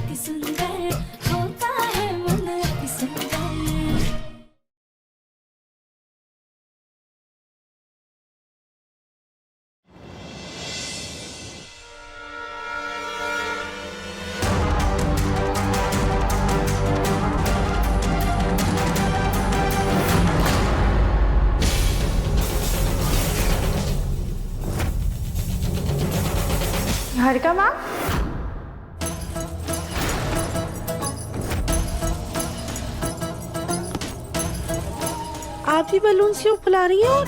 अति सुंदर होता है मन अति सुंदर। हरिका माँ, आप भी बलून्स क्यों फुला रही हैं? और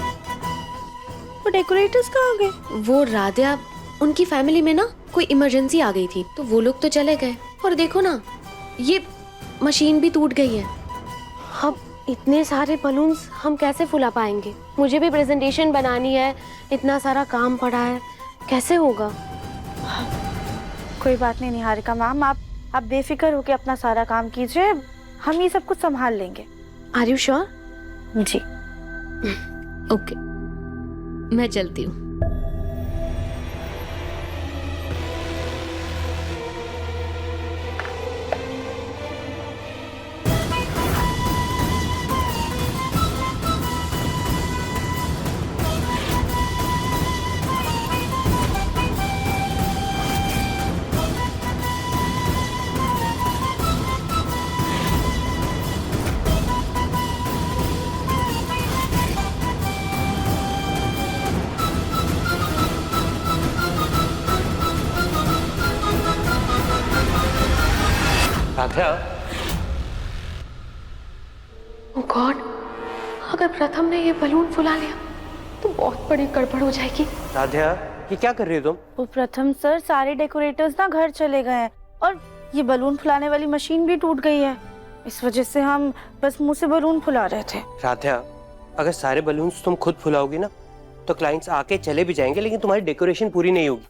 वो डेकोरेटर्स कहाँ गए? वो राधिया, उनकी फैमिली में ना कोई इमरजेंसी आ गई थी तो वो लोग तो चले गए। और देखो ना, ये मशीन भी टूट गई है। अब इतने सारे बलून्स हम कैसे फुला पाएंगे? मुझे भी प्रेजेंटेशन बनानी है, इतना सारा काम पड़ा है, कैसे होगा? कोई बात नहीं निहारिका मैम, आप बेफिक्र होकर अपना सारा काम कीजिए, हम ये सब कुछ संभाल लेंगे। Are you sure? जी। ओके, मैं चलती हूँ। राधा, ओह गॉड, अगर प्रथम ने ये बलून फुला लिया तो बहुत बड़ी गड़बड़ हो जाएगी। राधा, ये क्या कर रही हो तुम? वो प्रथम सर, सारे डेकोरेटर्स ना घर चले गए हैं और ये बलून फुलाने वाली मशीन भी टूट गई है। इस वजह से हम बस मुंह से बलून फुला रहे थे। राधा, अगर सारे बलून्स तुम खुद फुलाओगी ना तो क्लाइंट्स आके चले भी जाएंगे, लेकिन तुम्हारी डेकोरेशन पूरी नहीं होगी।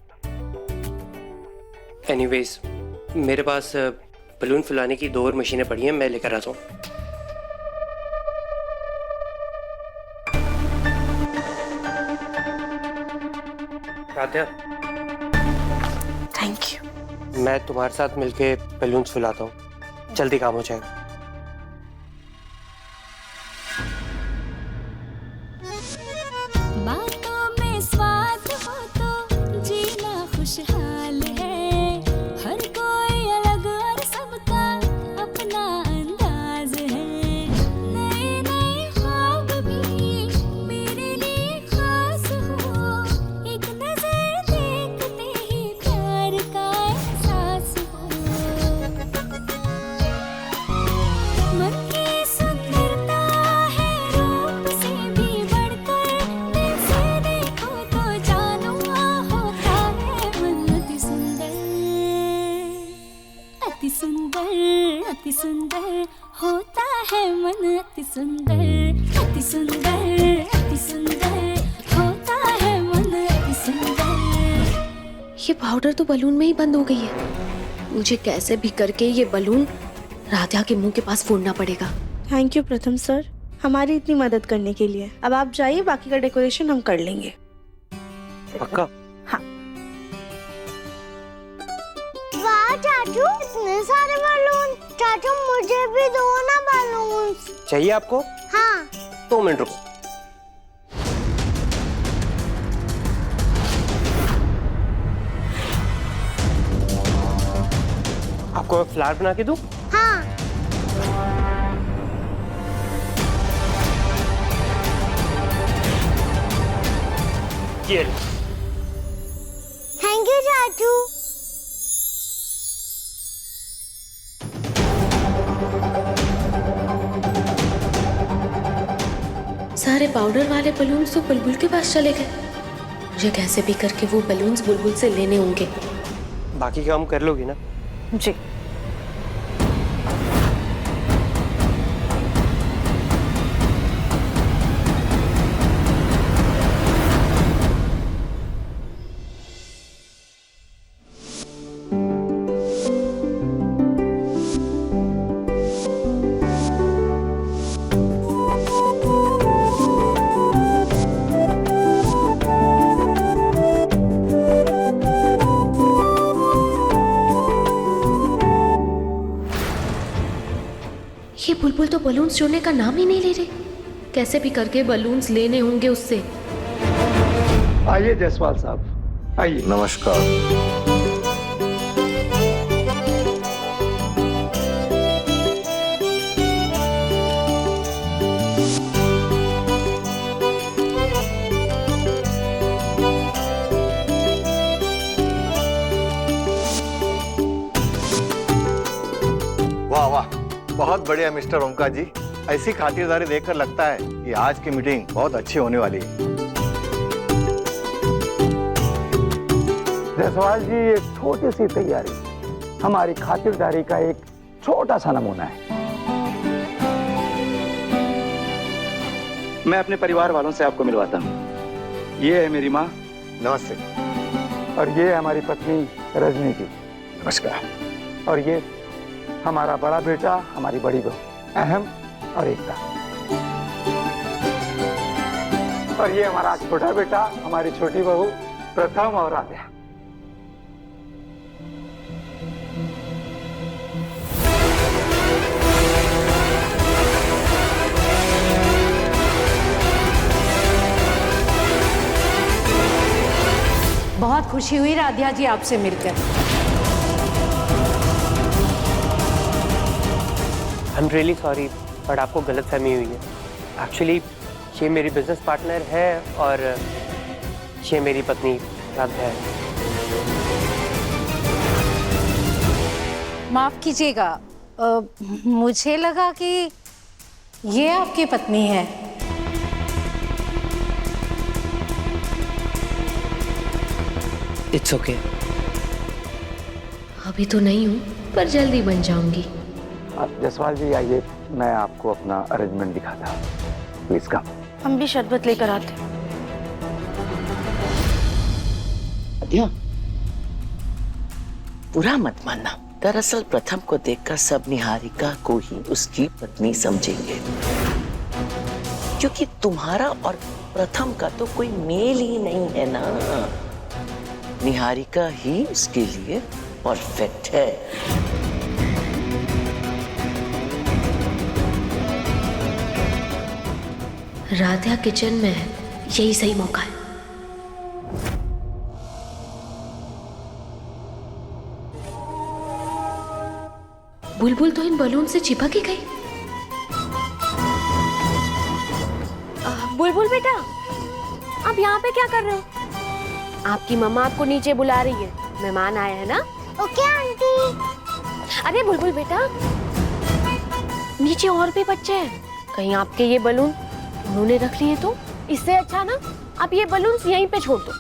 एनीवेज, मेरे पास बलून फुलाने की 2 और मशीनें पड़ी हैं, मैं लेकर आता हूँ। Radha, thank you. मैं तुम्हारे साथ मिलके बलून्स फुलाता हूँ, जल्दी काम हो जाएगा। बातों में स्वाद हो तो जीना खुशहाल है, हर कोई अलग और सबका अपना अंदाज है। नए नए ख्वाब भी मेरे लिए खास हो, एक नजर देखते ही प्यार का एहसास हो। मन की सुंदरता है रूप से भी बढ़कर, दिल से देखो तो जानो होता है मन अति सुंदर। अति सुंदर, अति सुंदर होता है मन अति सुंदर। अति सुंदर, अति सुंदर होता है मन अति सुंदर। ये पाउडर तो बलून में ही बंद हो गई है। मुझे कैसे भी करके ये बलून राधिया के मुंह के पास फोड़ना पड़ेगा। थैंक यू प्रथम सर, हमारी इतनी मदद करने के लिए। अब आप जाइए, बाकी का डेकोरेशन हम कर लेंगे। पक्का? हाँ। वाह चाचू, इतने सारे बलून। चाचू मुझे भी दो ना बलून। चाहिए आपको? हाँ। 2 मिनट रुको। आपको मैं फ्लावर बना के दूं? हाँ। ये थैंक यू चाचू। सारे पाउडर वाले बलून्स तो बुलबुल के पास चले गए। मुझे कैसे भी करके वो बलून्स बुलबुल से लेने होंगे। बाकी काम कर लोगी ना? जी। ये बुलबुल तो बलून्स छोड़ने का नाम ही नहीं ले रहे। कैसे भी करके बलून्स लेने होंगे उससे। आइए जायसवाल साहब, आइए। नमस्कार। वाह वाह, बहुत बढ़िया मिस्टर ओमकार जी। ऐसी खातिरदारी देखकर लगता है कि आज की मीटिंग बहुत अच्छी होने वाली है। जायसवाल जी, एक छोटी सी तैयारी हमारी खातिरदारी का एक छोटा सा नमूना है। मैं अपने परिवार वालों से आपको मिलवाता हूँ। ये है मेरी माँ। नमस्ते। और ये है हमारी पत्नी रजनी जी। नमस्कार। और ये हमारा बड़ा बेटा, हमारी बड़ी बहू अहम और एकता। और ये हमारा छोटा बेटा, हमारी छोटी बहू प्रथम और आद्या। बहुत खुशी हुई राधिया जी आपसे मिलकर। I am really sorry, but आपको गलतफहमी हुई है। एक्चुअली ये मेरी बिजनेस पार्टनर है और ये मेरी पत्नी राधिया है। माफ कीजिएगा, मुझे लगा कि ये आपकी पत्नी है। It's okay. अभी तो नहीं हूँ, पर जल्दी बन जाऊंगी। जायसवाल जी आइए, मैं आपको अपना अरेंजमेंट दिखाता हूँ। Please come. हम भी शरबत लेकर आते हैं। आद्या, बुरा मत मानना। दरअसल प्रथम को देखकर सब निहारिका को ही उसकी पत्नी समझेंगे, क्योंकि तुम्हारा और प्रथम का तो कोई मेल ही नहीं है ना। निहारिका ही उसके लिए परफेक्ट है। राधिया किचन में है, यही सही मौका है। बुलबुल तो इन बलून से चिपक ही गई। बुलबुल बेटा, आप यहाँ पे क्या कर रहे हो? आपकी मम्मा आपको नीचे बुला रही है, मेहमान आए हैं ना। Okay aunty. अरे बुलबुल बेटा, नीचे और भी बच्चे हैं, कहीं आपके ये बलून उन्होंने रख लिए तो। इससे अच्छा ना आप ये बलून्स यहीं पे छोड़ दो।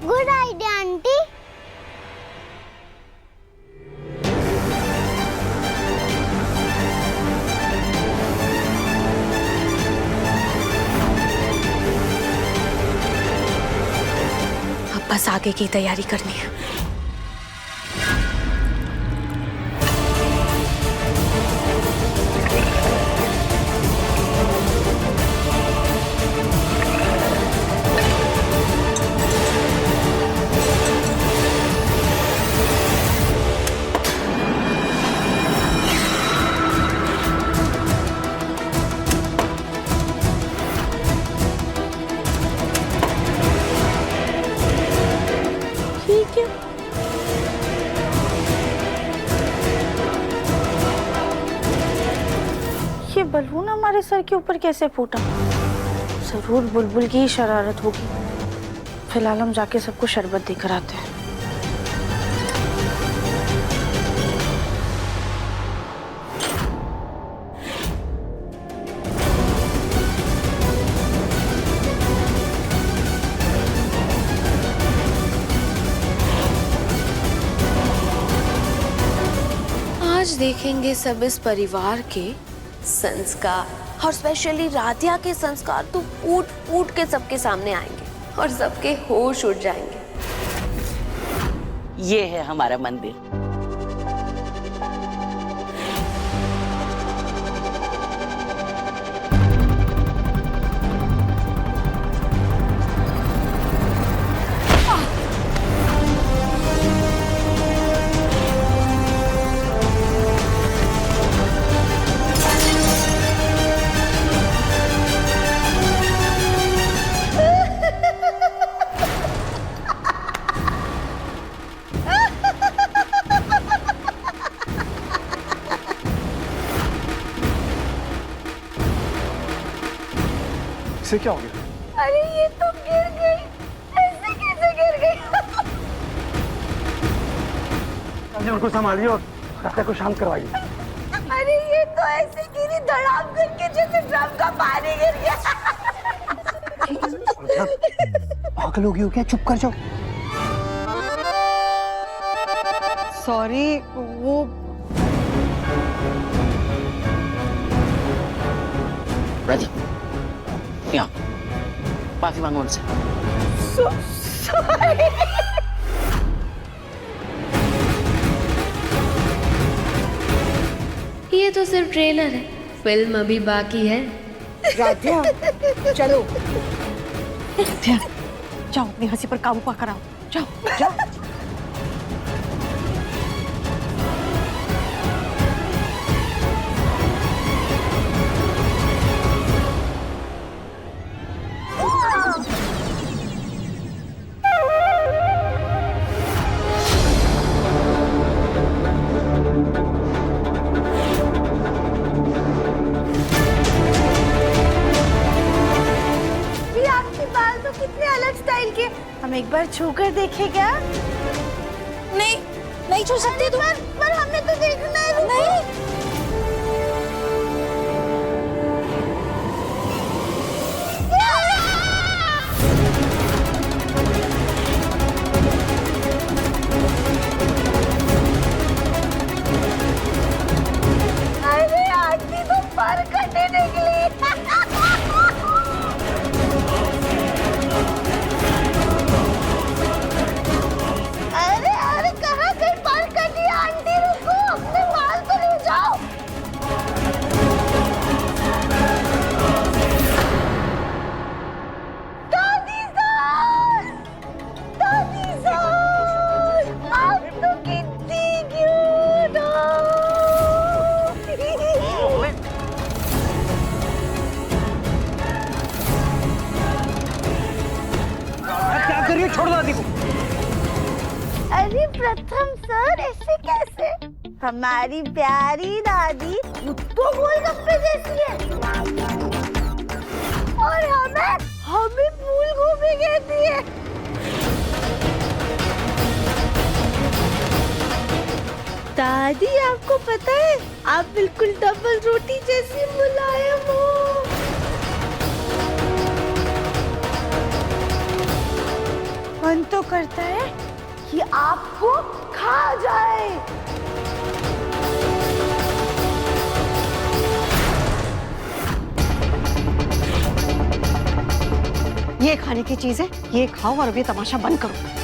Good idea aunty. अब बस आगे की तैयारी करनी है। ये बलून हमारे सर के ऊपर कैसे फूटा? जरूर बुलबुल की ही शरारत होगी। फिलहाल हम जाके सबको शरबत देकर आते हैं। आज देखेंगे सब इस परिवार के संस्कार, और स्पेशली राधिया के संस्कार तो फूट फूट के सबके सामने आएंगे और सबके होश उड़ जाएंगे। ये है हमारा मंदिर। इसे क्या हो गया? अरे ये तो गिर गई, ऐसे कैसे गिर गई? जल्दी उनको संभालिए और रास्ते को शांत करवाइए। अरे ये तो ऐसे गिरी धड़ाम करके जैसे ड्रम का पानी गिर गया। पागल हो गई हो क्या? चुप कर जाओ। सॉरी, वो राजा, यहाँ माफी मांगो उनसे। सॉरी। ये तो सिर्फ ट्रेलर है, फिल्म अभी बाकी है। राध्या, चलो। राध्या, जाओ अपनी हंसी पर काबू पा कर आओ। जाओ जाओ। कितने अलग स्टाइल के, हम एक बार छू कर देखें क्या? नहीं, नहीं छू सकती तुम। पर हमें तो देखना है। नहीं। अरे आंटी तो पर कटे निकली। छोड़ दादी को। अरे प्रथम सर, ऐसे कैसे? हमारी प्यारी दादी तो गोलगप्पे जैसी है और हमें फूल गोभी कहती है। दादी, आपको पता है आप बिल्कुल डबल रोटी जैसी मुलायम हो। मन तो करता है कि आपको खा जाए। ये खाने की चीज है, ये खाओ और अभी तमाशा बंद करो।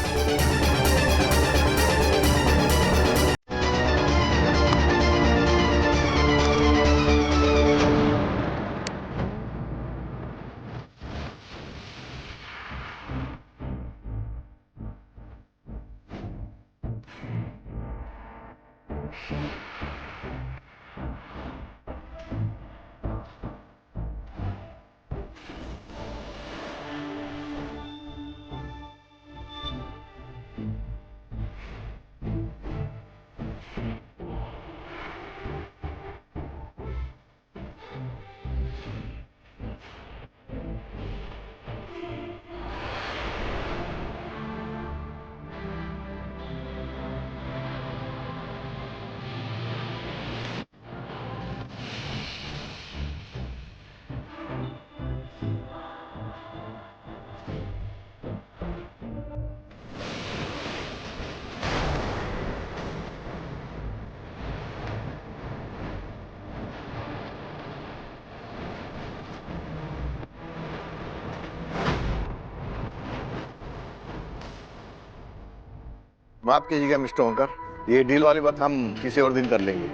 माफ कीजिएगा मिस्टर ओंकार, ये डील वाली बात हम किसी और दिन कर लेंगे।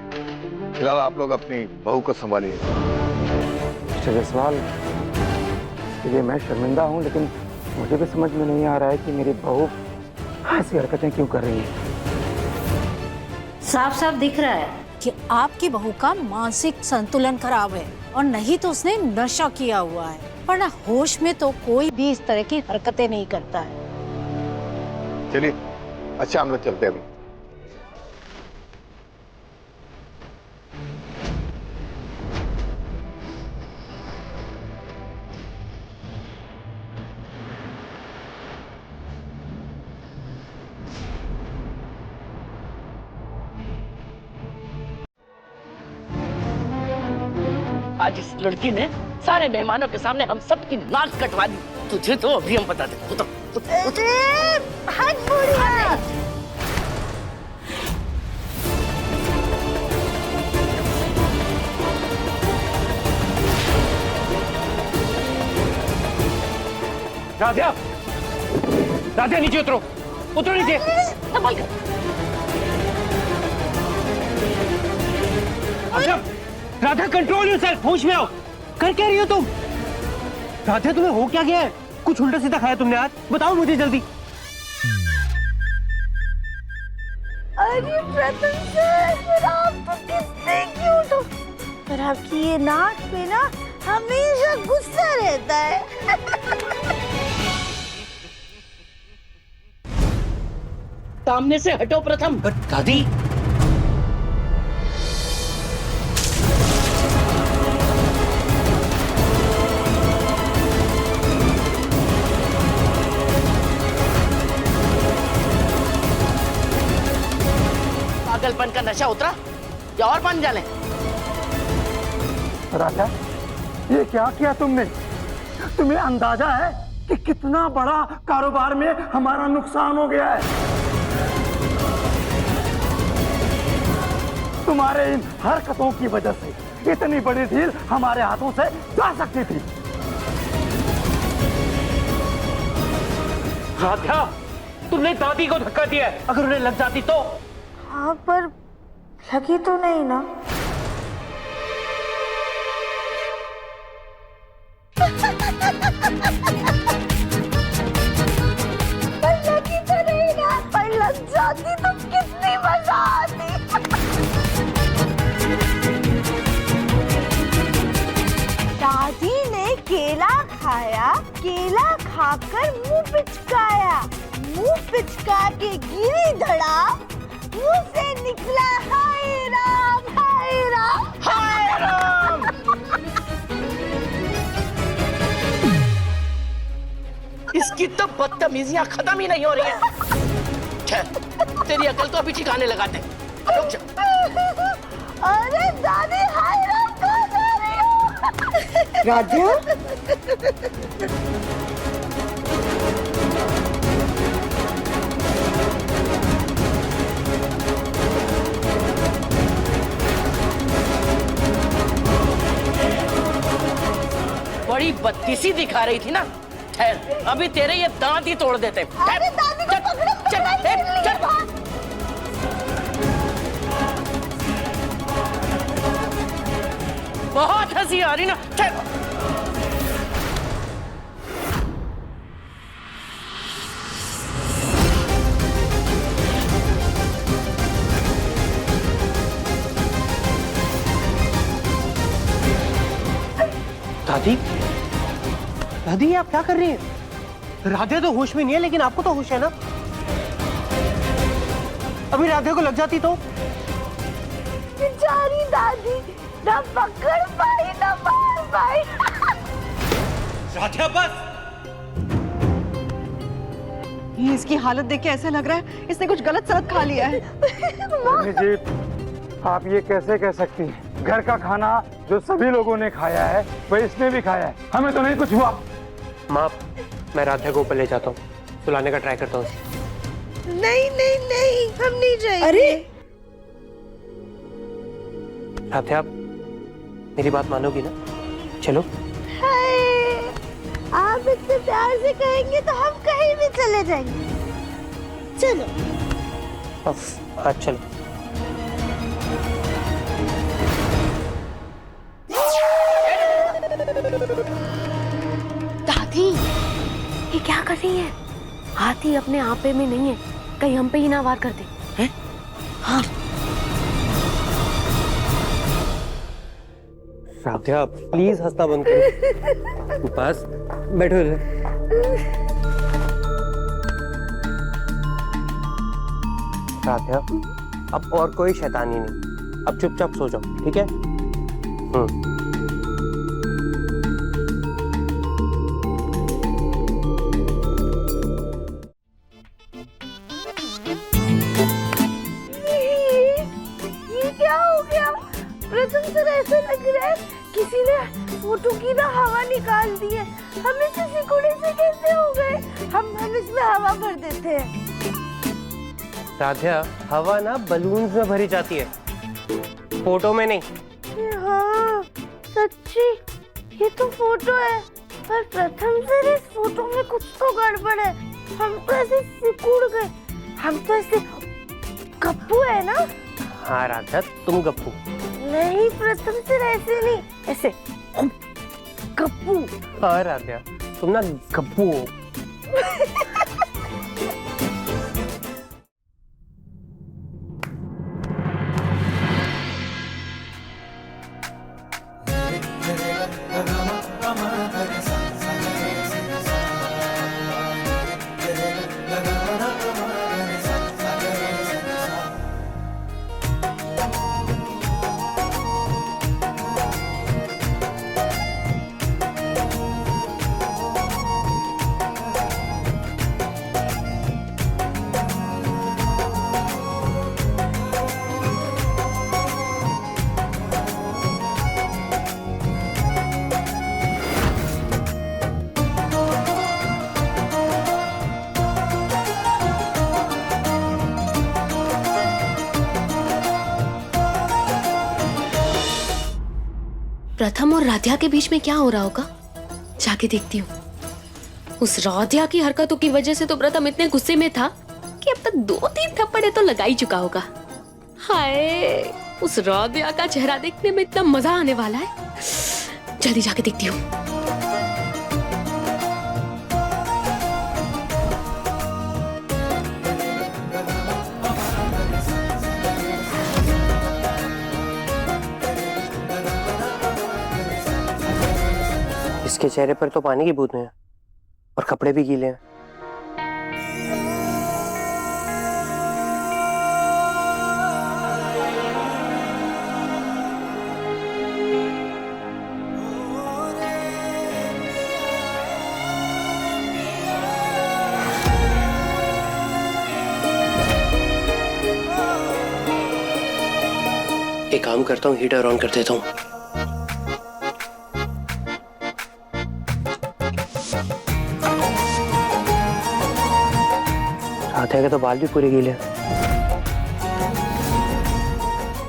फिलहाल आप लोग अपनी बहू को संभालिए। मिस्टर जायसवाल, ये मैं शर्मिंदा हूँ, लेकिन मुझे भी समझ में नहीं आ रहा है कि मेरी बहू ऐसी हरकतें क्यों कर रही है। साफ साफ दिख रहा है कि आपकी बहू का मानसिक संतुलन खराब है, और नहीं तो उसने नशा किया हुआ है, वरना होश में तो कोई भी इस तरह की हरकतें नहीं करता है। चलिए, अच्छा हम लोग चलते हैं अभी। आज इस लड़की ने सारे मेहमानों के सामने हम सबकी नाक कटवा दी। तुझे तो अभी हम बता दें। हट बुढ़िया। राधिया, राधिया नीचे उतरो, उतरो नीचे। संभल कर। राधिया, राधा कंट्रोल योरसेल्फ, होश में आओ। कर क्या रही हो तुम? राधिया तुम्हें हो क्या गया है? कुछ उल्टा सीधा खाया तुमने आज? बताओ मुझे जल्दी। अरे प्रथम सर, आप तो कितने क्यूट हो। पर आपकी ये नाक पे ना हमेशा गुस्सा रहता है। सामने से हटो प्रथम। दादी, पागलपन का नशा उतरा या और बन जाले? राजा, ये क्या किया तुमने? तुम्हें अंदाजा है कि कितना बड़ा कारोबार में हमारा नुकसान हो गया है? तुम्हारे इन हरकतों की वजह से इतनी बड़ी डील हमारे हाथों से जा सकती थी। राधिया, तुमने दादी को धक्का दिया है। अगर उन्हें लग जाती तो? हाँ, पर लगी तो नहीं ना। पर लगी तो नहीं ना, पर लग जाती तो कितनी मजा आती। दादी ने केला खाया, केला खाकर मुंह पिचकाया, मुंह पिचका के गिरी धड़ा, मुंह से निकला हाय राम हाय राम हाय राम। इसकी तो बदतमीजियां खत्म ही नहीं हो रही है। तेरी अकल तो अभी ठिकाने लगाते। रुक जा। अरे दादी, हाय राम कहाँ जा रही हो? राधिया, बड़ी बदतीसी दिखा रही थी ना। ठहर, अभी तेरे ये दांत ही तोड़ देते। अरे दादी को पकड़ो, चल। बहुत हंसी आ रही ना। चल। दादी, दादी आप क्या कर रही हैं? राधिया तो होश में नहीं है, लेकिन आपको तो होश है ना? अभी राधिया को लग जाती तो? बेचारी दादी, ना पकड़ पाई ना मार पाई। राधिया बस। ये इसकी हालत देख के ऐसा लग रहा है इसने कुछ गलत सलत खा लिया है। जी, आप ये कैसे कह सकती हैं? घर का खाना जो सभी लोगों ने खाया है वही इसने भी खाया है, हमें तो नहीं कुछ हुआ। माँ, मैं राधिया को ऊपर ले जाता हूँ, सुलाने का ट्राई करता हूँ। नहीं नहीं नहीं, हम नहीं जाएंगे। अरे राधिया, मेरी बात मानोगी ना? चलो। हाय, आप इतने प्यार से कहेंगे तो हम कहीं भी चले जाएंगे। चलो। हाँ चलो। दादी, ये क्या कर रही है? हाथी अपने आपे में नहीं है, कहीं हम पे ही ना वार कर दे। हैं? हाँ। राधिया प्लीज हंसना बंद करो। बस बैठो इधर। राधिया, अब और कोई शैतानी नहीं, अब चुपचाप सो जाओ, ठीक है? ये क्या हो गया? प्रथम सर ऐसा लग रहा शायद किसी ने फोटो की ना हवा निकाल दी है। हम इसे सिकुड़े से कैसे हो गए? हम इसमें हवा भर देते हैं। राध्या, हवा ना बलून्स में भरी जाती है, फोटो में नहीं। हाँ सच्ची, ये तो फोटो है, पर प्रथम सर इस फोटो में कुछ तो गड़बड़ है। हम तो ऐसे सिकुड़ गए, हम तो ऐसे गप्पू है ना। हाँ राधा, तुम गप्पू। नहीं प्रथम सर, ऐसे नहीं, ऐसे गप्पू। हाँ राधा, तुम ना गप्पू हो। प्रथम और राध्या के बीच में क्या हो रहा होगा, जाके देखती हूँ। उस राध्या की हरकतों की वजह से तो प्रथम इतने गुस्से में था कि अब तक 2-3 थप्पड़े तो लगा ही चुका होगा। हाय, उस राध्या का चेहरा देखने में इतना मजा आने वाला है। जल्दी जाके देखती हूँ। इसके चेहरे पर तो पानी की बूंदें हैं और कपड़े भी गीले हैं। एक काम करता हूँ, हीटर ऑन कर देता हूँ। राधा के तो बाल भी पूरे गीले,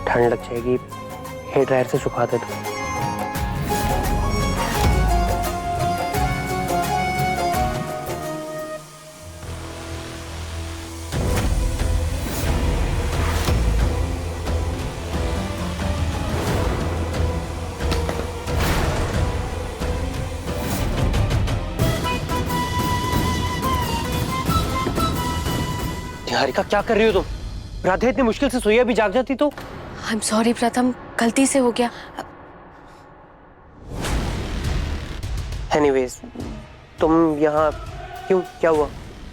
ठंड लग जाएगी, हेयर ड्रायर से सुखा दे दो। निहारिका, क्या कर रही हो तुम? राधा इतनी मुश्किल से सोई, अभी जाग जाती तो। आई एम सॉरी प्रथम, गलती से हो गया। एनीवेज, तुम यहाँ क्यों, क्या हुआ?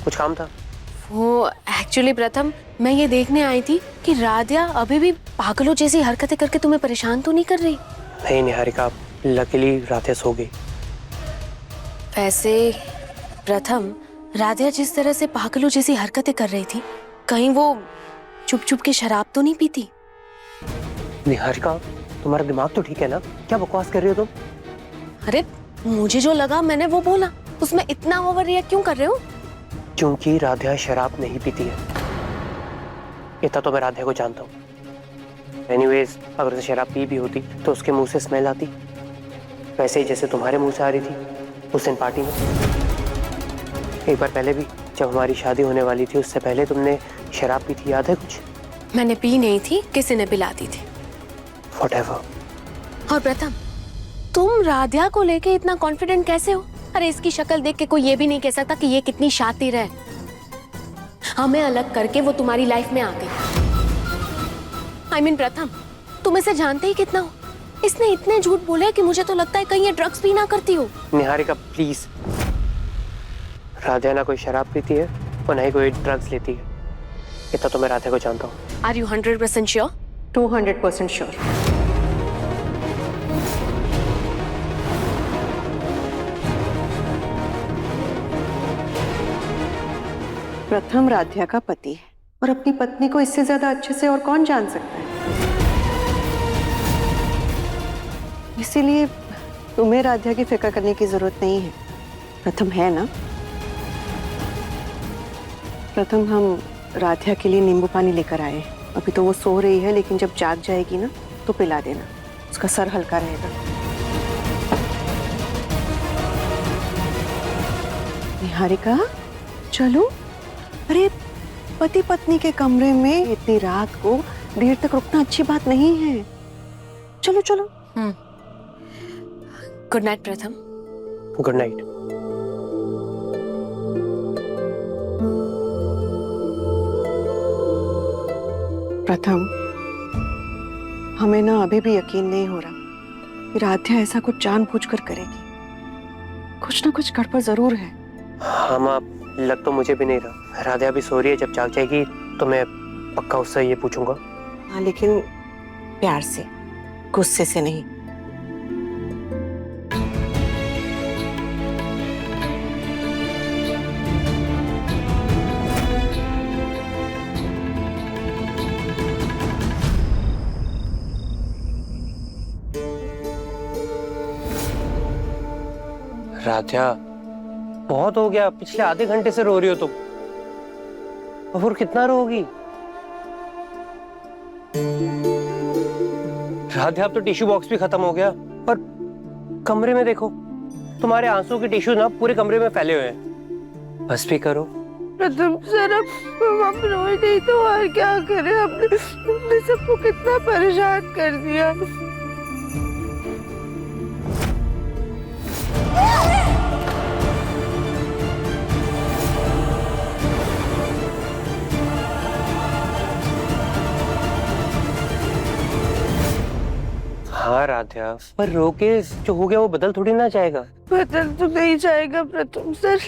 कुछ काम था? वो एक्चुअली प्रथम, मैं ये देखने आई थी कि राध्या अभी भी पागलों जैसी हरकतें करके तुम्हें परेशान तो नहीं कर रही। नहीं निहारिका, लकीली राधा सो गई। वैसे प्रथम, राध्या जिस तरह से पागलों जैसी हरकतें कर रही थी, कहीं वो चुप चुप के शराब तो नहीं पीती? निहारिका, तुम्हारा दिमाग तो ठीक है ना? क्या बकवास कर रही हो तुम? अरे मुझे जो लगा मैंने वो बोला, उसमें इतना ओवर रिएक्ट क्यों कर रहे हो? क्योंकि राधा शराब नहीं पीती है, इतना तो मैं राधा को जानता हूँ। एनीवेज, अगर उसे शराब पी भी होती तो उसके मुंह से स्मेल आती, वैसे ही जैसे तुम्हारे मुंह से आ रही थी उस दिन पार्टी में। एक बार पहले भी जब हमारी शादी होने वाली थी, उससे पहले तुमने शराब पी थी, याद है कुछ? मैंने पी नहीं थी, किसी ने पिला दी थी। Whatever. और प्रथम, तुम राध्या को लेके इतना कॉन्फिडेंट कैसे हो? अरे इसकी शक्ल देख के कोई ये भी नहीं कह सकता कि ये कितनी शातिर है। हमें अलग करके वो तुम्हारी लाइफ में आ गई। I mean, प्रथम, तुम इसे जानते ही कितना हो? इसने इतने झूठ बोले कि मुझे तो लगता है कहीं ये ड्रग्स भी ना करती हो। निहारिका प्लीज, राधा ना कोई शराब पीती है और ना ही कोई ड्रग्स लेती है, इतना तो मैं राधा को जानता हूँ। Are you 100% sure? 200% श्योर। प्रथम राध्या का पति है और अपनी पत्नी को इससे ज्यादा अच्छे से और कौन जान सकता है? इसीलिए तुम्हें राध्या की फिक्र करने की जरूरत नहीं है। प्रथम है ना? प्रथम हम राध्या के लिए नींबू पानी लेकर आए। अभी तो वो सो रही है, लेकिन जब जाग जाएगी ना तो पिला देना, उसका सर हल्का रहेगा। निहारिका चलो। अरे पति पत्नी के कमरे में इतनी रात को देर तक रुकना अच्छी बात नहीं है। चलो चलो। गुड नाइट प्रथम। Good night. प्रथम, हमें ना अभी भी यकीन नहीं हो रहा कि राध्या ऐसा कुछ जानबूझकर करेगी। कुछ ना कुछ गड़बड़ जरूर है। हाँ माँ, लग तो मुझे भी नहीं रहा। राध्या अभी सो रही है, जब जाग जाएगी तो मैं पक्का उससे ये पूछूंगा। हाँ, लेकिन प्यार से, गुस्से से नहीं। राध्या, बहुत हो गया। पिछले आधे घंटे से रो रही हो तुम। और कितना रोगी? राध्या, अब तो टिश्यू बॉक्स भी खत्म हो गया। पर कमरे में देखो, तुम्हारे आंसू के टिश्यू ना पूरे कमरे में फैले हुए हैं। बस भी करो। प्रथम सर, अब हम रोए नहीं तो और क्या करें? हमने सबको कितना परेशान कर दिया। हाँ राध्या, पर रोके जो हो गया वो बदल थोड़ी ना जाएगा। बदल तो नहीं जाएगा प्रथम सर,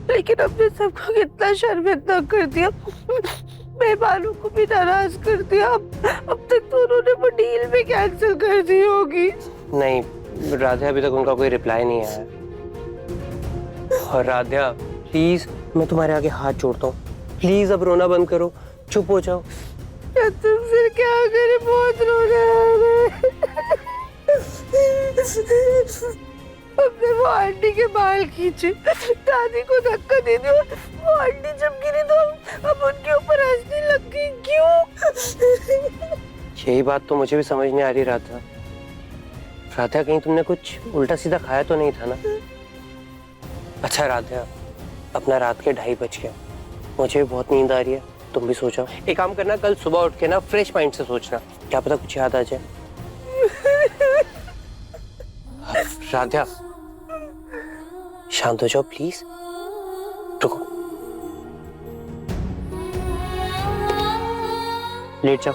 लेकिन हमने सबको कितना शर्मिंदा कर दिया। मेहमानों को भी नाराज कर दिया। अब तक तो उन्होंने वो डील भी कैंसिल कर दी होगी। नहीं राध्या, अभी तक उनका कोई रिप्लाई नहीं आया। और राध्या प्लीज, मैं तुम्हारे आगे हाथ जोड़ता हूँ, प्लीज अब रोना बंद करो, चुप हो जाओ। तुमसे क्या करे, बहुत रोना आ रहा है। हमने वो आंटी के बाल खींचे, दादी को धक्का दे दिया, वो आंटी जब गिरी तो अब उनके ऊपर हंसने लग गई। क्यों? यही बात तो मुझे भी समझ नहीं आ रही राध्या। राध्या, कहीं तुमने कुछ उल्टा सीधा खाया तो नहीं था ना? अच्छा राध्या, अपना रात के 2:30 बज गया, मुझे भी बहुत नींद आ रही है, तुम भी सो जाओ। एक काम करना, कल सुबह उठ के ना फ्रेश माइंड से सोचना, क्या पता कुछ याद आ जाए। राध्या शांत हो जाओ प्लीज। रुको, लेट जाओ।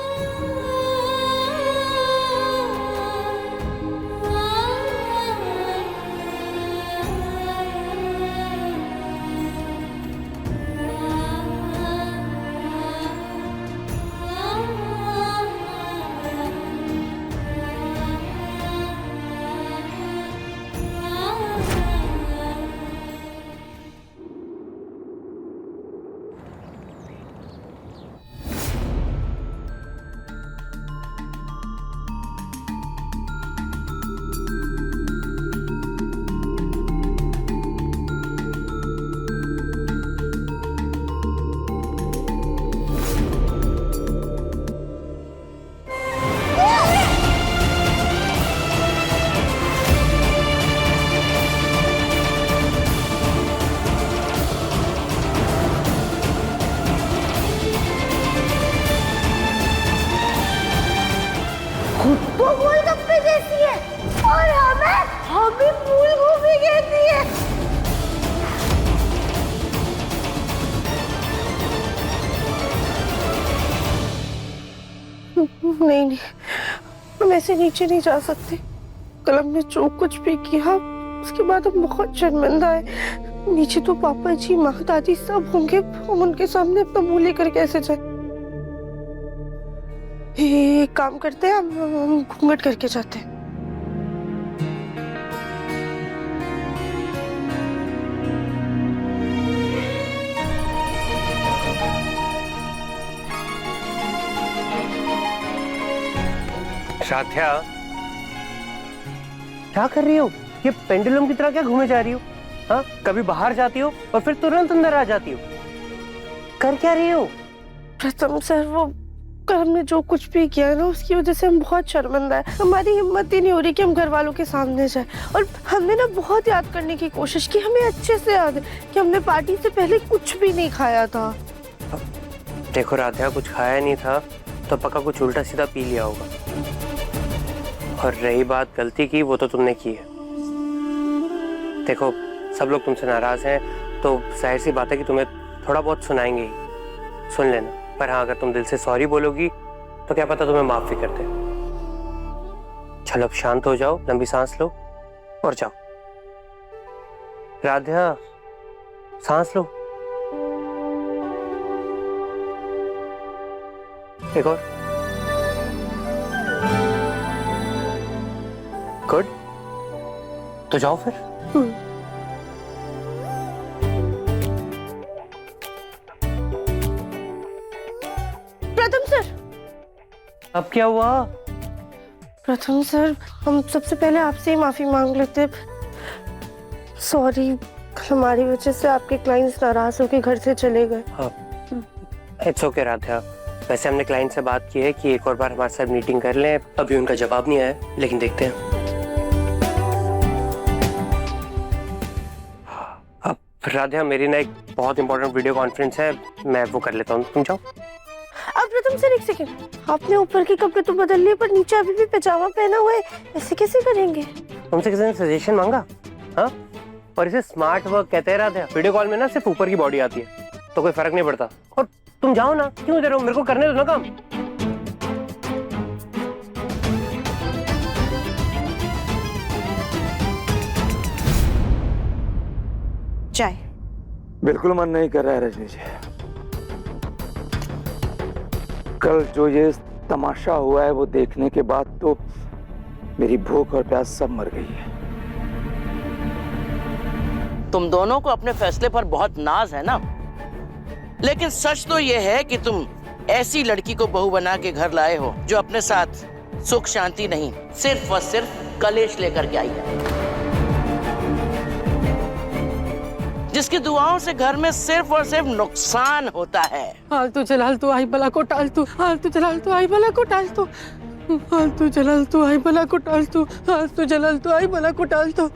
वो गोलगप्पे जैसी है और हमें फूल गोभी कहती है। नहीं, हम ऐसे नीचे नहीं जा सकते। कल हमने जो कुछ भी किया उसके बाद हम बहुत शर्मिंदा है। नीचे तो पापा जी, माँ, दादी सब होंगे, हम उनके सामने अपना मुंह लेकर कैसे जाए? एक काम करते हैं, हम घूंघट करके जाते हैं। राध्या, क्या कर रही हो? ये पेंडुलम की तरह क्या घूमे जा रही हो? हाँ, कभी बाहर जाती हो और फिर तुरंत अंदर आ जाती हो। कर क्या रही हो? प्रथम सर, वो कल हमने जो कुछ भी किया है ना, उसकी वजह से हम बहुत शर्मिंदा है। हमारी हिम्मत ही नहीं हो रही कि हम घर वालों के सामने जाए। और हमने ना बहुत याद करने की कोशिश की, हमें अच्छे से याद है कि हमने पार्टी से पहले कुछ भी नहीं खाया था। देखो राधिका, कुछ खाया नहीं था तो पक्का कुछ उल्टा सीधा पी लिया होगा। और रही बात गलती की, वो तो तुमने की है। देखो, सब लोग तुमसे नाराज हैं तो जाहिर सी बात है कि तुम्हें थोड़ा बहुत सुनाएंगे ही, सुन लेना। पर हाँ, अगर तुम दिल से सॉरी बोलोगी तो क्या पता तुम्हें माफ भी कर दे। चलो अब शांत हो जाओ, लंबी सांस लो और जाओ। राधिका, सांस लो। एक और। गुड, तो जाओ फिर। प्रथम सर। अब क्या हुआ? प्रथम सर, हम सबसे पहले आपसे ही माफी मांग लेते। सॉरी, हमारी वजह से आपके क्लाइंट्स नाराज होकर घर से चले गए। It's okay Radhika. वैसे हमने क्लाइंट से बात की है कि एक और बार हमारे साथ मीटिंग कर लें। अभी उनका जवाब नहीं आया, लेकिन देखते हैं। अब राधिका, मेरी ना एक बहुत इंपॉर्टेंट वीडियो कॉन्फ्रेंस है, मैं वो कर लेता हूँ, तुम जाओ। अब प्रथम सर, एक सेकंड, आपने ऊपर के कपड़े तो बदल लिए पर नीचे अभी भी पजामा पहना हुआ है, ऐसे कैसे करेंगे? तुमसे किसी ने सजेशन मांगा? हाँ, और इसे स्मार्ट वर्क कहते हैं राधिका। वीडियो कॉल में ना सिर्फ ऊपर की बॉडी आती है तो कोई फर्क नहीं पड़ता। और तुम जाओ ना, क्यों दे रहे हो? मेरे को करने दो ना काम। चाय। बिल्कुल मन नहीं कर रहा है रजनी जी। कल जो ये तमाशा हुआ है वो देखने के बाद तो मेरी भूख और प्यास सब मर गई है। तुम दोनों को अपने फैसले पर बहुत नाज है ना, लेकिन सच तो यह है कि तुम ऐसी लड़की को बहू बना के घर लाए हो जो अपने साथ सुख शांति नहीं, सिर्फ और सिर्फ कलेश लेकर के आई है, जिसकी दुआओं से घर में सिर्फ और सिर्फ नुकसान होता है। हालतू जलाल तू आई भला को टाल तू, हालतू जलाल तू आई भला को टाल तू, हालतू जलाल तू आई भला को टाल तू, हालतू जलाल तू आई भला को टाल तू,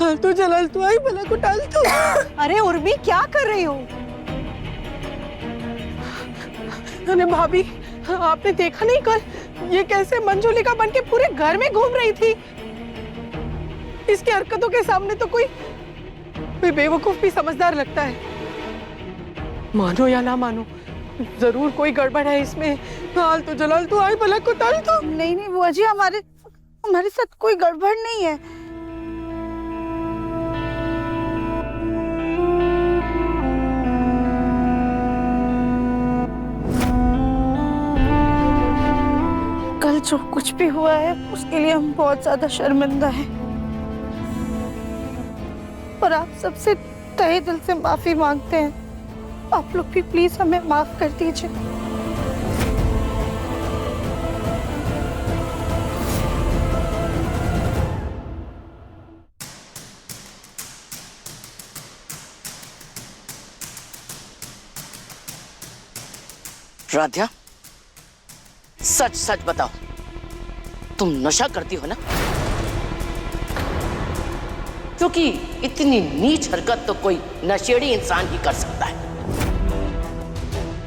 हालतू जलाल तू आई भला को टाल तू। अरे उर्मी, क्या कर रही हो? अरे भाभी, आपने देखा नहीं कल ये कैसे मंजुलिका बनके पूरे घर में घूम रही थी? इसकी हरकतों के सामने तो कोई बेवकूफ भी समझदार लगता है। मानो या ना मानो, जरूर कोई गड़बड़ है इसमें। हालतू जलाल तू आई भला को टाल तू। नहीं नहीं बुआ जी, हमारे साथ कोई गड़बड़ नहीं है। कल जो कुछ भी हुआ है उसके लिए हम बहुत ज्यादा शर्मिंदा हैं और आप सबसे तहे दिल से माफी मांगते हैं। आप लोग भी प्लीज हमें माफ कर दीजिए। राधिका, सच सच बताओ, तुम नशा करती हो ना? क्योंकि इतनी नीच हरकत तो कोई नशेड़ी इंसान ही कर सकता है।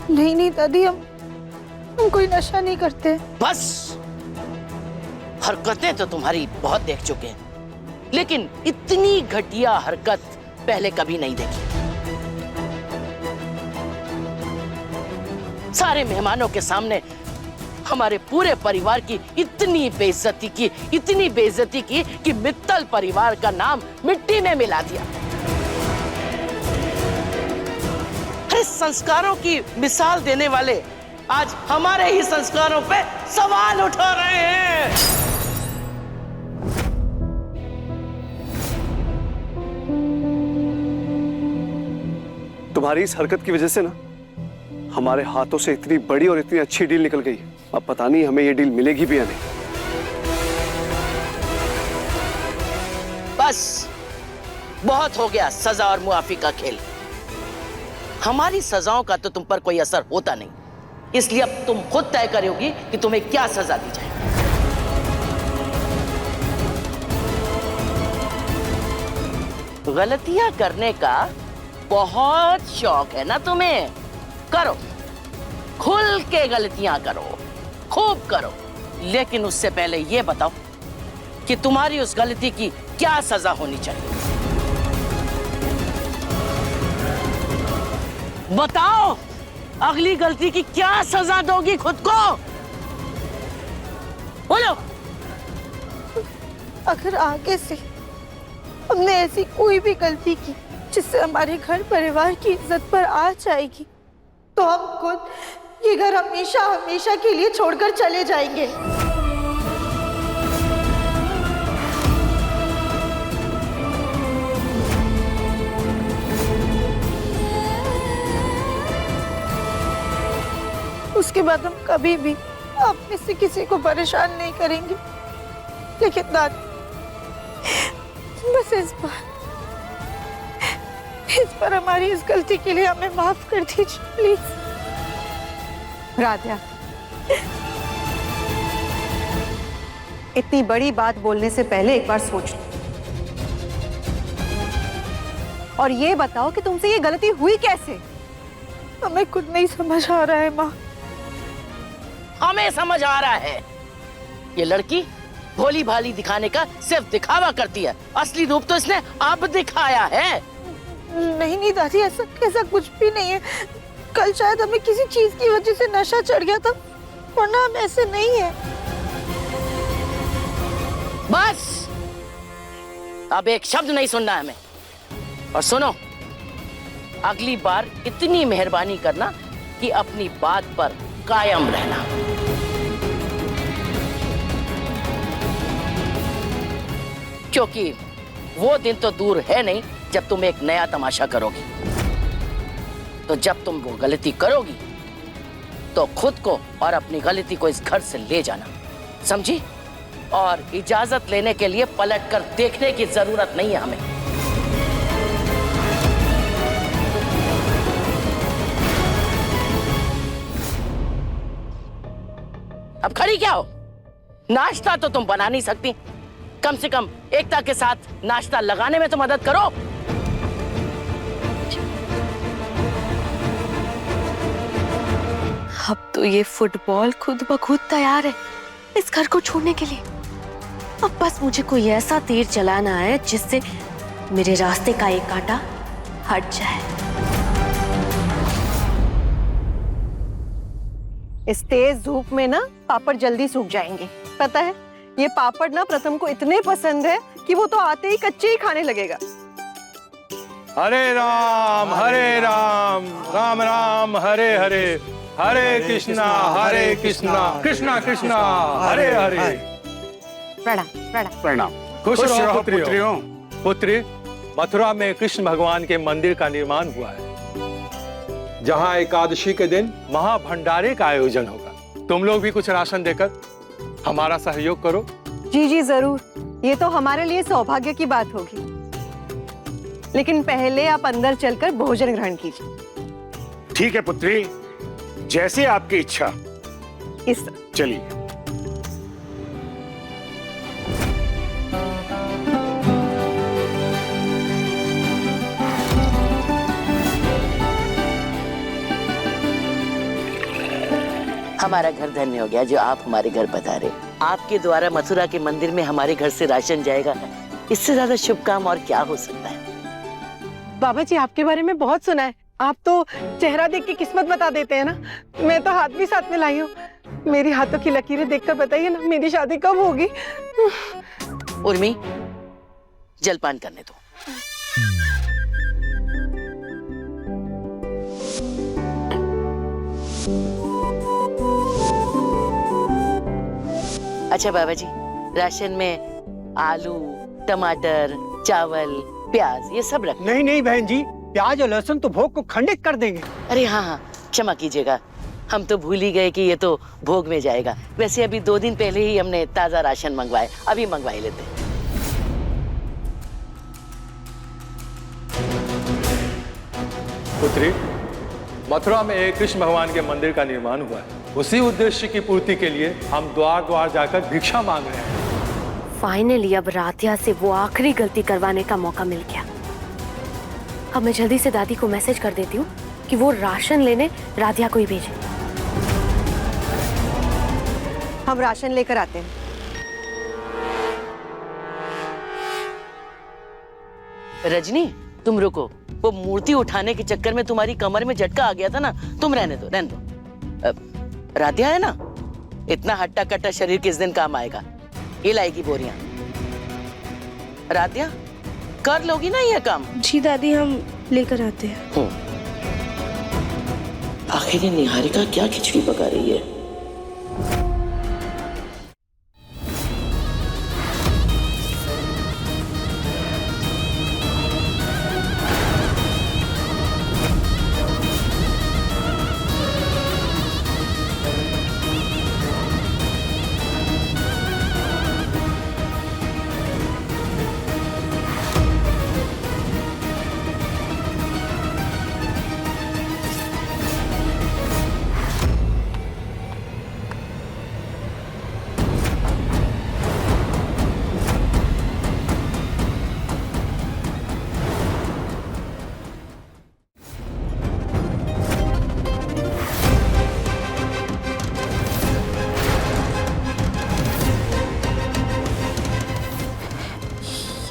नहीं नहीं दादी, हम कोई नशा नहीं करते। बस, हरकतें तो तुम्हारी बहुत देख चुके हैं, लेकिन इतनी घटिया हरकत पहले कभी नहीं देखी। सारे मेहमानों के सामने हमारे पूरे परिवार की इतनी बेइज्जती की कि मित्तल परिवार का नाम मिट्टी में मिला दिया। अरे संस्कारों की मिसाल देने वाले आज हमारे ही संस्कारों पे सवाल उठा रहे हैं। तुम्हारी इस हरकत की वजह से ना हमारे हाथों से इतनी बड़ी और इतनी अच्छी डील निकल गई। अब पता नहीं हमें ये डील मिलेगी भी या नहीं। बस बहुत हो गया सजा और मुआफी का खेल। हमारी सजाओं का तो तुम पर कोई असर होता नहीं, इसलिए अब तुम खुद तय करोगी कि तुम्हें क्या सजा दी जाए। गलतियां करने का बहुत शौक है ना तुम्हें? करो, खुल के गलतियां करो, खूब करो, लेकिन उससे पहले यह बताओ कि तुम्हारी उस गलती की क्या सजा होनी चाहिए। बताओ, अगली गलती की क्या सजा दोगी खुद को? बोलो। अगर आगे से हमने ऐसी कोई भी गलती की जिससे हमारे घर परिवार की इज्जत पर आ जाएगी, तो हम खुद ये घर हमेशा हमेशा के लिए छोड़कर चले जाएंगे। उसके बाद हम कभी भी आप में से किसी को परेशान नहीं करेंगे। लेकिन दादी, बस इस बार हमारी इस गलती के लिए हमें माफ कर दीजिए प्लीज। राध्या, इतनी बड़ी बात बोलने से पहले एक बार सोच लो और ये बताओ कि तुमसे ये गलती हुई कैसे? हमें खुद नहीं समझ आ रहा है माँ। हमें समझ आ रहा है। ये लड़की भोली भाली दिखाने का सिर्फ दिखावा करती है, असली रूप तो इसने अब दिखाया है। नहीं दादी, ऐसा कुछ भी नहीं है। कल शायद हमें किसी चीज की वजह से नशा चढ़ गया था, वरना हम ऐसे नहीं है। बस अब एक शब्द नहीं सुनना है हमें। और सुनो, अगली बार इतनी मेहरबानी करना कि अपनी बात पर कायम रहना। क्योंकि वो दिन तो दूर है नहीं जब तुम एक नया तमाशा करोगी। तो जब तुम वो गलती करोगी तो खुद को और अपनी गलती को इस घर से ले जाना, समझी? और इजाजत लेने के लिए पलट कर देखने की जरूरत नहीं है हमें। अब खड़ी क्या हो? नाश्ता तो तुम बना नहीं सकती, कम से कम एकता के साथ नाश्ता लगाने में तो मदद करो। अब तो ये फुटबॉल खुद ब खुद तैयार है इस घर को छोड़ने के लिए। अब बस मुझे कोई ऐसा तीर चलाना है जिससे मेरे रास्ते का एक कांटा हट जाए। इस तेज धूप में ना पापड़ जल्दी सूख जाएंगे। पता है, ये पापड़ ना प्रथम को इतने पसंद है कि वो तो आते ही कच्चे ही खाने लगेगा। हरे राम राम राम हरे हरे, हरे कृष्णा कृष्णा कृष्णा हरे हरे। प्रणाम प्रणाम प्रणाम। खुश रहो पुत्रियों। पुत्री, मथुरा में कृष्ण भगवान के मंदिर का निर्माण हुआ है, जहाँ एकादशी के दिन महाभंडारे का आयोजन होगा। तुम लोग भी कुछ राशन देकर हमारा सहयोग करो। जी जी जरूर, ये तो हमारे लिए सौभाग्य की बात होगी। लेकिन पहले आप अंदर चलकर भोजन ग्रहण कीजिए। ठीक है पुत्री, जैसे आपकी इच्छा। इस चलिए। हमारा घर धन्य हो गया जो आप हमारे घर पधारे। आपके द्वारा मथुरा के मंदिर में हमारे घर से राशन जाएगा, इससे ज्यादा शुभ काम और क्या हो सकता है। बाबा जी, आपके बारे में बहुत सुना है। आप तो चेहरा देख के किस्मत बता देते हैं ना। मैं तो हाथ भी साथ में लाई हूँ। मेरी हाथों की लकीरें देखकर बताइए ना, मेरी शादी कब होगी। उर्मी, जलपान करने दो। अच्छा बाबा जी, राशन में आलू, टमाटर, चावल, प्याज ये सब रख। नहीं बहन जी, प्याज और लहसुन तो भोग को खंडित कर देंगे। अरे हाँ, क्षमा कीजिएगा, हम तो भूल ही गए कि ये तो भोग में जाएगा। वैसे अभी 2 दिन पहले ही हमने ताजा राशन मंगवाए, अभी मंगवा ही लेते। पुत्री, मथुरा में एक कृष्ण भगवान के मंदिर का निर्माण हुआ है। उसी उद्देश्य की पूर्ति के लिए हम द्वार द्वार जाकर भिक्षा मांग रहे हैं। फाइनली अब राधिया से वो आखिरी गलती करवाने का मौका मिल गया। अब मैं जल्दी से दादी को मैसेज कर देती हूँ कि वो राशन लेने राधिया को ही भेजे। हम राशन लेकर आते हैं। रजनी, तुम रुको। वो मूर्ति उठाने के चक्कर में तुम्हारी कमर में झटका आ गया था ना, तुम रहने दो, रहने दो। राधिया है ना, इतना हट्टा कट्टा शरीर किस दिन काम आएगा। ये लाएगी बोरियां। राधिया, कर लोगी ना ये काम? जी दादी, हम लेकर आते हैं। आखिर ये निहारिका क्या खिचड़ी पका रही है?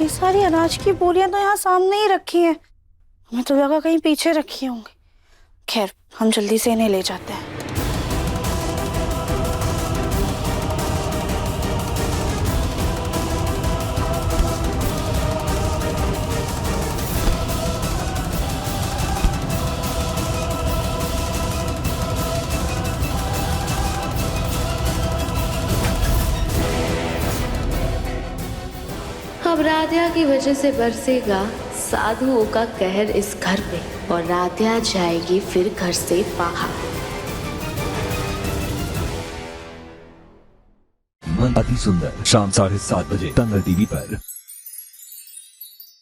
ये सारी अनाज की बोरियां तो यहाँ सामने ही रखी हैं। हमें तो लगा कहीं पीछे रखी होंगी। खैर, हम जल्दी से इन्हें ले जाते हैं। अब राधिया की वजह से बरसेगा साधुओं का कहर इस घर पे और राधिया जाएगी फिर घर से बाहर। मन अति सुंदर शाम 7:30 बजे दंगल टीवी पर।